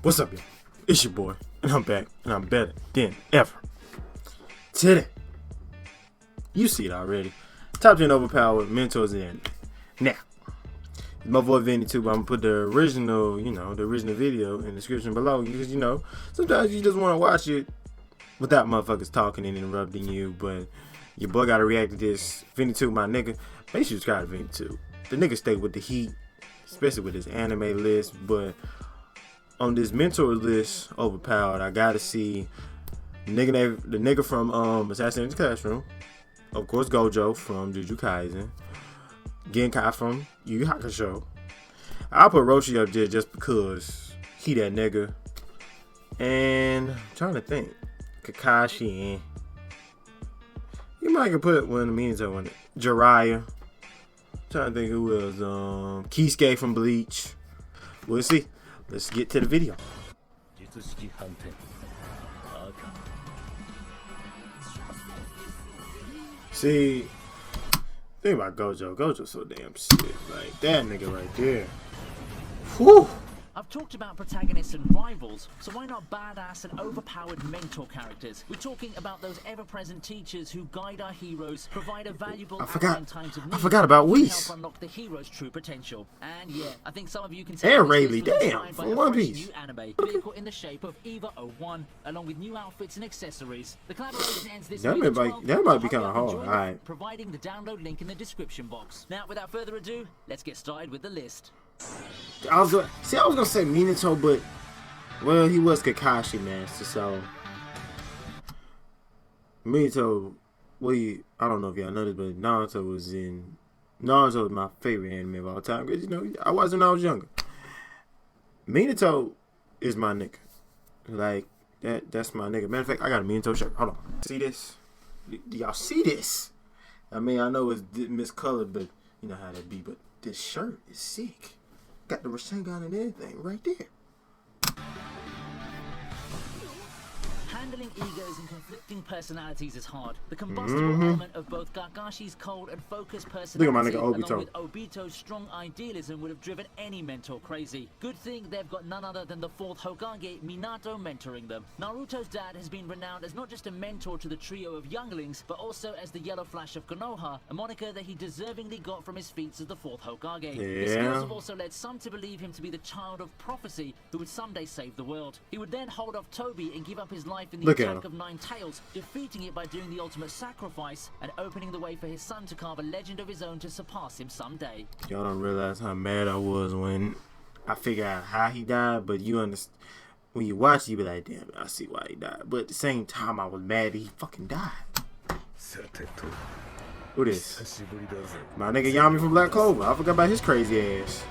What's up, y'all? It's your boy, and I'm back, and I'm better than ever. Today, you see it already. Top 10 overpowered mentors in. Now, my boy Vinny too, but I'm gonna put the original, the original video in the description below, because sometimes you just want to watch it without motherfuckers talking and interrupting you. But your boy gotta react to this. Vinny too, my nigga. Make sure you subscribe to Vinny too. The nigga stay with the heat, especially with his anime list. But on this mentor list, overpowered, I gotta see the nigga from Assassin's Classroom, of course Gojo from Jujutsu Kaisen, Genkai from Yu Yu Hakusho. I'll put Roshi up there just because he that nigga. And I'm trying to think, Kakashi, you might can put one of the Minato on it. Jiraiya. Trying to think who else. Kisuke from Bleach. We'll see. Let's get to the video. See, think about Gojo. Gojo's so damn sick. Like, that nigga right there. Whew. I've talked about protagonists and rivals, so why not badass and overpowered mentor characters? We're talking about those ever-present teachers who guide our heroes, provide a valuable ally in times of need. I forgot about Whis. Help unlock the hero's true potential. And yeah, I think some of you can tell and Rayleigh, damn, from One Piece. New anime vehicle in the shape of Eva 01, along with new outfits and accessories. The collaboration ends this week. That might be kind of hard. All right. Providing the download link in the description box. Now, without further ado, let's get started with the list. I was gonna say Minato, but well, he was Kakashi master, so Minato. I don't know if y'all know this, but Naruto was my favorite anime of all time, because I watched when I was younger. Minato is my nigga, like that's my nigga. Matter of fact, I got a Minato shirt. Hold on, see this? Do y'all see this? I mean, I know it's miscolored, but you know how that be. But this shirt is sick. Got the Rasengan and everything right there. Handling egos and conflicting personalities is hard. The combustible element of both Kagashi's cold and focused personality, along with Obito's strong idealism, would have driven any mentor crazy. Good thing they've got none other than the fourth Hokage, Minato, mentoring them. Naruto's dad has been renowned as not just a mentor to the trio of younglings, but also as the Yellow Flash of Konoha, a moniker that he deservingly got from his feats as the fourth Hokage. His skills have also led some to believe him to be the child of prophecy who would someday save the world. He would then hold off Toby and give up his life in the attack of Nine Tails, defeating it by doing the ultimate sacrifice and opening the way for his son to carve a legend of his own to surpass him someday. Y'all don't realize how mad I was when I figured out how he died, but you understand, when you watch it, you be like, damn, I see why he died. But at the same time, I was mad that he fucking died. Who this? My nigga Yami from Black Clover. I forgot about his crazy ass.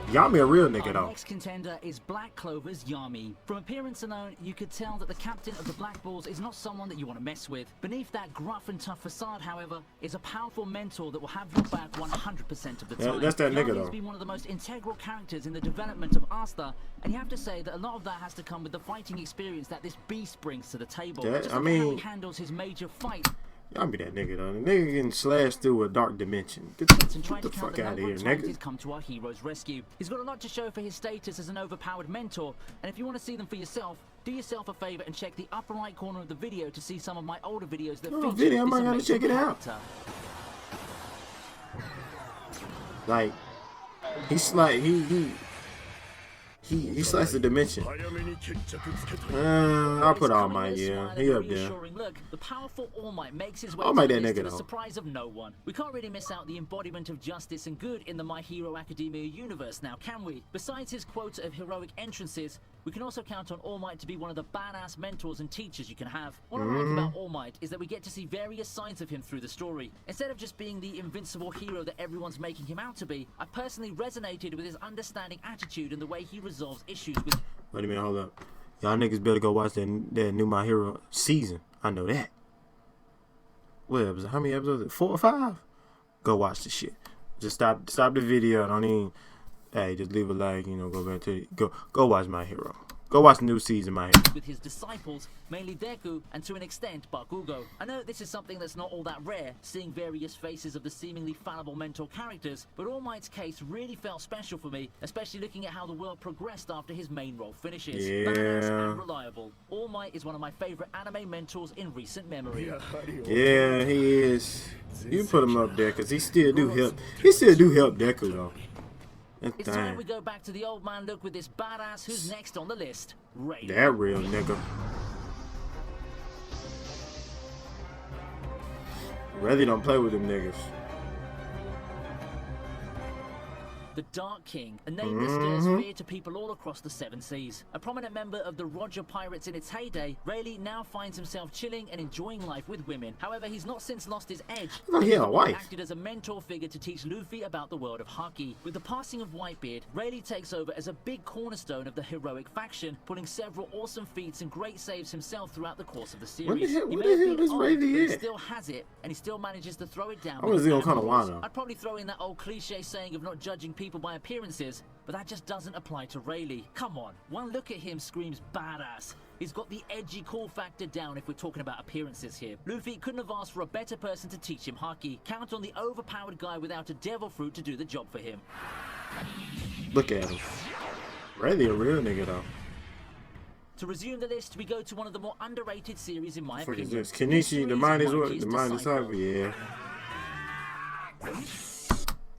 Yami a real nigga though. Our next contender is Black Clover's Yami. From appearance alone, you could tell that the captain of the Black Bulls is not someone that you want to mess with. Beneath that gruff and tough facade, however, is a powerful mentor that will have your back 100% of the time. Yeah, that's that nigga though. Yami's been one of the most integral characters in the development of Asta, and you have to say that a lot of that has to come with the fighting experience that this beast brings to the table. Yeah, Just how he handles his major fight. Y'all be that nigga though. The nigga getting slashed through a dark dimension. Get the fuck out of here, nigga. He's come to our hero's rescue. He's got a lot to show for his status as an overpowered mentor, and if you want to see them for yourself, do yourself a favor and check the upper right corner of the video to see some of my older videos that feature this I might have to check it out. Like, he's like he sliced the dimension. I'll put All Might, yeah. He up there. Look, the powerful All Might makes his way to the surprise of no one. We can't really miss out the embodiment of justice and good in the My Hero Academia universe now, can we? Besides his quota of heroic entrances, we can also count on All Might to be one of the badass mentors and teachers you can have. What I like about All Might is that we get to see various sides of him through the story. Instead of just being the invincible hero that everyone's making him out to be, I personally resonated with his understanding attitude and the way he resolves issues with... Wait a minute, hold up. Y'all niggas better go watch that new My Hero season. I know that. What episode? How many episodes? 4 or 5? Go watch the shit. Just stop the video. Don't even... Hey, just leave a like, go back to go watch My Hero. Go watch the new season, man. With his disciples, mainly Deku, and to an extent, Bakugo. I know this is something that's not all that rare, seeing various faces of the seemingly fallible mentor characters, but All Might's case really felt special for me, especially looking at how the world progressed after his main role finishes. Yeah. Badass and reliable. All Might is one of my favorite anime mentors in recent memory. Yeah, he is. You put him up there because he still do help. He still do help Deku though. It's time we go back to the old man look with this badass. Who's next on the list? Rayleigh. That real nigga. Rayleigh don't play with them niggas. The Dark King, a name that stirs fear to people all across the Seven Seas. A prominent member of the Roger Pirates in its heyday, Rayleigh now finds himself chilling and enjoying life with women. However, he's not since lost his edge. Oh, he had a wife. Acted as a mentor figure to teach Luffy about the world of Haki. With the passing of Whitebeard, Rayleigh takes over as a big cornerstone of the heroic faction, pulling several awesome feats and great saves himself throughout the course of the series. What the hell is Rayleigh He at? still has it, and he still manages to throw it down. I was on kind of wild. I'd probably throw in that old cliche saying of not judging people by appearances, but that just doesn't apply to Rayleigh. Come on, one look at him screams badass. He's got the edgy cool factor down if we're talking about appearances here. Luffy couldn't have asked for a better person to teach him Haki. Count on the overpowered guy without a devil fruit to do the job for him. Look at him. Rayleigh a real nigga though. To resume the list, we go to one of the more underrated series in my opinion. What is this? Kenichi, the mind is what? The mind is cyber, yeah.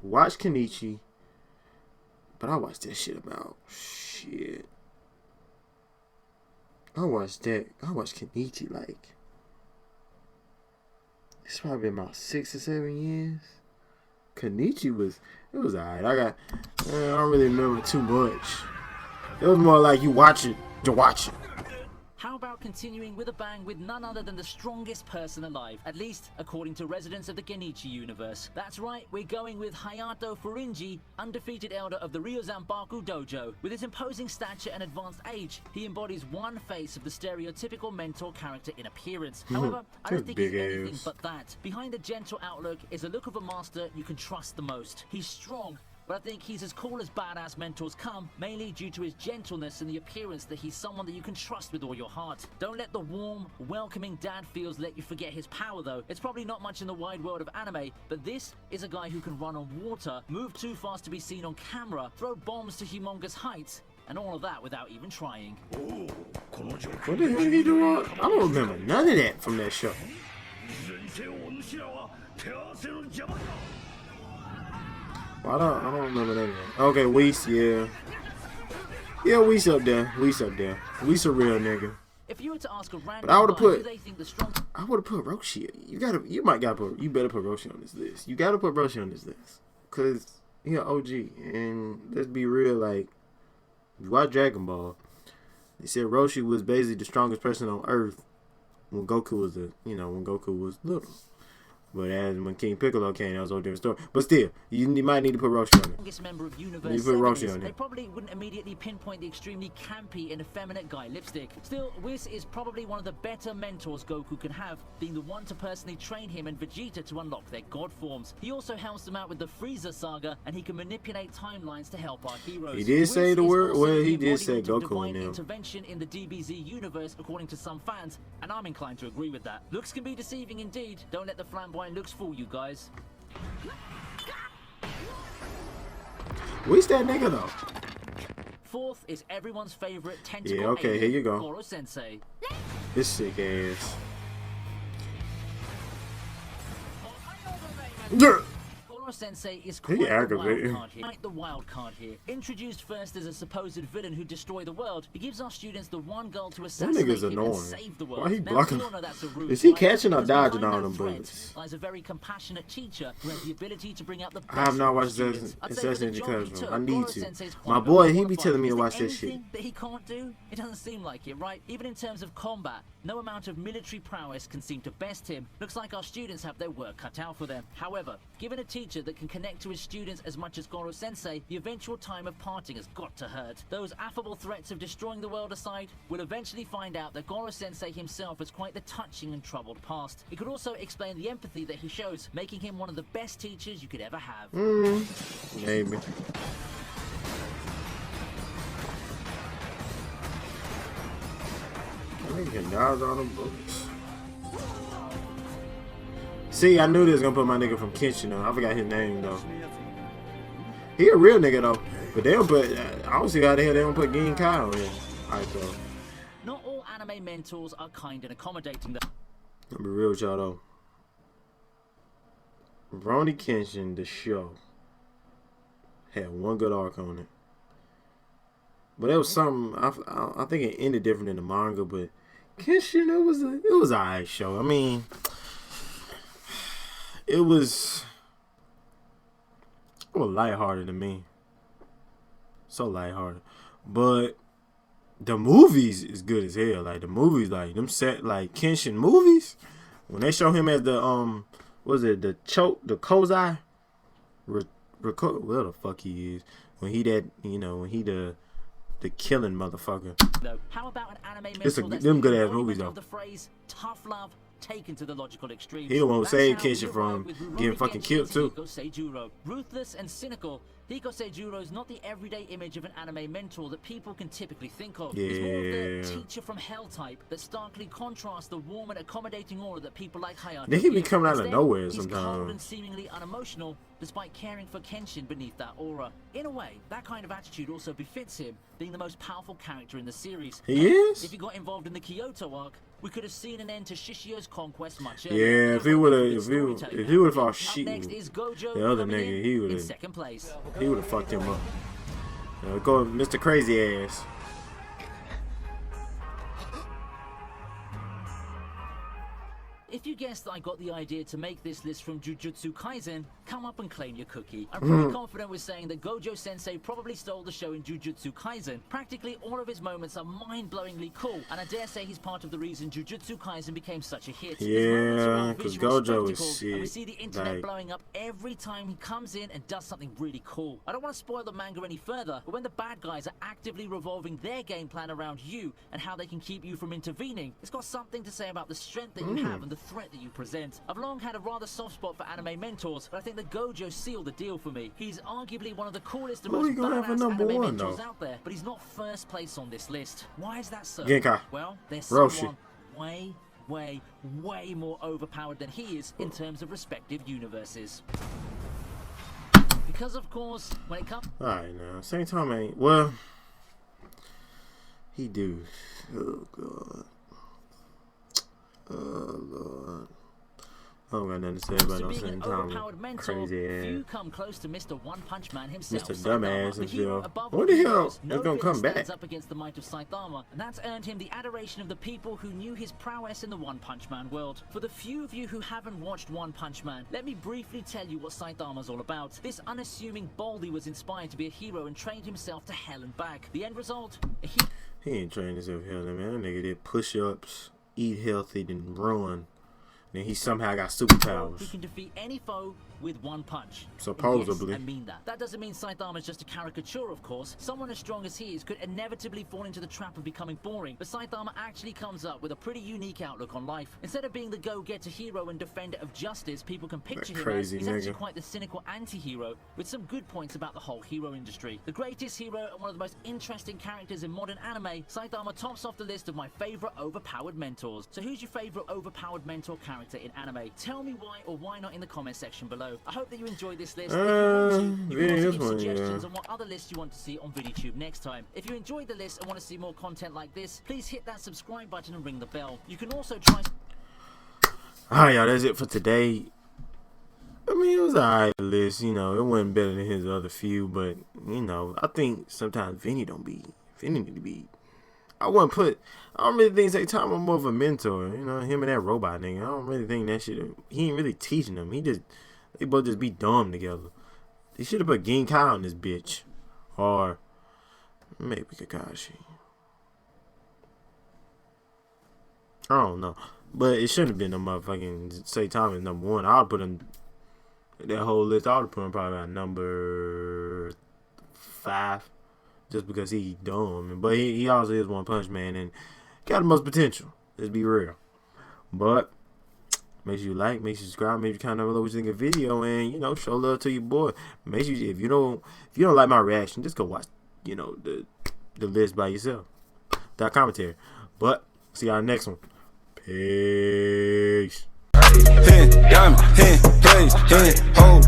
Watch Kenichi. But I watched that shit about shit. I watched Kenichi like it's probably been about 6 or 7 years. Kenichi was alright. I don't really remember too much. It was more like you watch it to watch it. How about continuing with a bang with none other than the strongest person alive, at least according to residents of the Genichi universe. That's right, we're going with Hayato Furinji, undefeated elder of the Ryuzanbaku Dojo. With his imposing stature and advanced age, he embodies one face of the stereotypical mentor character in appearance. However, I don't think he's anything but that. Behind the gentle outlook is a look of a master you can trust the most. He's strong, but I think he's as cool as badass mentors come, mainly due to his gentleness and the appearance that he's someone that you can trust with all your heart. Don't let the warm, welcoming dad feels let you forget his power though. It's probably not much in the wide world of anime, but this is a guy who can run on water, move too fast to be seen on camera, throw bombs to humongous heights, and all of that without even trying. What the hell did he do? I don't remember none of that from that show. Well, I don't remember that. Okay, Whis, yeah. Yeah, Whis up there. Whis up there. Whis a real nigga. If you were to ask a random but I would have put Roshi. You better put Roshi on this list. You gotta put Roshi on this list. Cause he an OG. And let's be real, like, you watch Dragon Ball. They said Roshi was basically the strongest person on Earth when Goku was little. But as when King Piccolo came, that was a whole different story. But still, you might need to put Roshi on it. Member of Universe you put Roshi on it. They probably wouldn't immediately pinpoint the extremely campy and effeminate guy lipstick. Still, Whis is probably one of the better mentors Goku can have, being the one to personally train him and Vegeta to unlock their god forms. He also helps them out with the Frieza saga, and he can manipulate timelines to help our heroes. He did say the word. Well, he did say Goku in intervention in the DBZ universe, according to some fans, and I'm inclined to agree with that. Looks can be deceiving indeed. Don't let the flamboyant looks fool you guys. Where's that nigga though? Fourth is everyone's favorite tentacle. Yeah, okay, here you go. Goro Sensei. This sick ass. Goro Sensei is quite the wild card here. Introduced first as a supposed villain who destroyed the world, he gives our students the one goal to assassinate him and save the world. Why he blocking? Is he catching or dodging all them bullets? Lies a very compassionate teacher who has the ability to bring out the best. I have not watched Assassin's Classroom. I need to. My boy, he be telling me to watch this shit. That he can't do? It doesn't seem like it, right? Even in terms of combat, no amount of military prowess can seem to best him. Looks like our students have their work cut out for them. However, given a teacher that can connect to his students as much as Goro Sensei, the eventual time of parting has got to hurt. Those affable threats of destroying the world aside, we'll eventually find out that Goro Sensei himself has quite the touching and troubled past. It could also explain the empathy that he shows, making him one of the best teachers you could ever have. Maybe. Nigga can dodge all them bullets. See, I knew they was gonna put my nigga from Kenshin though. I forgot his name though. He a real nigga though. But they don't put, I don't see how the hell they don't put Gin Kai on here. Alright, so. Not all anime mentors are kind and accommodating them. I'll be real with y'all though. Rurouni Kenshin, the show, had one good arc on it. But it was something, I think it ended different in the manga, but Kenshin, it was an alright show. I mean, it was lighthearted to me. So lighthearted. But the movies is good as hell. Like the movies, like them set like Kenshin movies, when they show him as the what is it, the Kozai? Where the fuck he is. When he that, you know, when he the killing motherfucker. How about an anime it's them good ass movies though. The phrase tough love taken to the logical extreme. He the one who saved Kenshin from getting fucking killed too. Ruthless and cynical, Hiko Seijuro is not the everyday image of an anime mentor that people can typically think of. Yeah. He's more of the teacher from hell type that starkly contrasts the warm and accommodating aura that people like Hayato. Then he be coming out of nowhere sometimes. He's cold and sometimes. seemingly unemotional, despite caring for Kenshin beneath that aura. In a way, that kind of attitude also befits him, being the most powerful character in the series. He is? If he got involved in the Kyoto arc, we could have seen an end to Shishio's conquest much earlier. Yeah, if he would have fought Shi, Next is Gojo, the other coming nigga, in he would in have second place. fucked him up. Go Mr. Crazy Ass. If you guessed that I got the idea to make this list from Jujutsu Kaisen, come up and claim your cookie. I'm pretty confident with saying that Gojo Sensei probably stole the show in Jujutsu Kaisen. Practically all of his moments are mind-blowingly cool, and I dare say he's part of the reason Jujutsu Kaisen became such a hit. Yeah, because Gojo is shit. And we see the internet like, blowing up every time he comes in and does something really cool. I don't want to spoil the manga any further, but when the bad guys are actively revolving their game plan around you and how they can keep you from intervening, it's got something to say about the strength that you have and the threat that you present. I've long had a rather soft spot for anime mentors, but I think that Gojo sealed the deal for me. He's arguably one of the coolest and most badass anime mentors out there, but he's not first place on this list. Why is that so? Genkai. Well, there's Roshi. someone way more overpowered than he is in terms of respective universes. Because of course, when it comes... Alright now, same time ain't, well, he do. Oh God. Oh Lord. I don't got nothing to say about no same time. Crazy ass. Few come close to Mr. One Punch Man himself. Mr. Dumbass himself. What the hell is gonna come back? Up against the might of Saitama, and that's earned him the adoration of the people who knew his prowess in the One Punch Man world. For the few of you who haven't watched One Punch Man, let me briefly tell you what Saitama's all about. This unassuming Baldy was inspired to be a hero and trained himself to hell and back. The end result? He ain't trained himself hell, man. That nigga did push-ups, eat healthy, then run. Then he somehow got superpowers. He can defeat any foe with one punch. Supposedly. Yes, I mean that. That doesn't mean Saitama's just a caricature, of course. Someone as strong as he is could inevitably fall into the trap of becoming boring. But Saitama actually comes up with a pretty unique outlook on life. Instead of being the go-getter hero and defender of justice people can picture him as, he's actually quite the cynical anti-hero with some good points about the whole hero industry. The greatest hero and one of the most interesting characters in modern anime, Saitama tops off the list of my favorite overpowered mentors. So who's your favorite overpowered mentor character in anime? Tell me why or why not in the comment section below. I hope that you enjoyed this list. If you want to, you can also give suggestions on what other lists you want to see on VideoTube next time. If you enjoyed the list and want to see more content like this, please hit that subscribe button and ring the bell. You can also try... Alright, y'all, that's it for today. I mean, it was alright list, you know, it wasn't better than his other few, but, you know, I think sometimes Vinny need to be... I don't really think Saitama more of a mentor, you know, him and that robot nigga. I don't really think that shit, he ain't really teaching them. They both just be dumb together. They should have put Gin Kai on this bitch. Or maybe Kakashi. I don't know. But it shouldn't have been no motherfucking Saitama is number one. I would put him, that whole list, I would put him probably at number 5. Just because he's dumb. But he also is One Punch Man and got the most potential. Let's be real. But make sure you like, make sure you subscribe, make sure you kind of know what you think of the video, and you know, show love to your boy. Make sure if you don't like my reaction, just go watch, you know, the list by yourself. That commentary. But See y'all next one. Peace. Diamond, plays, hold,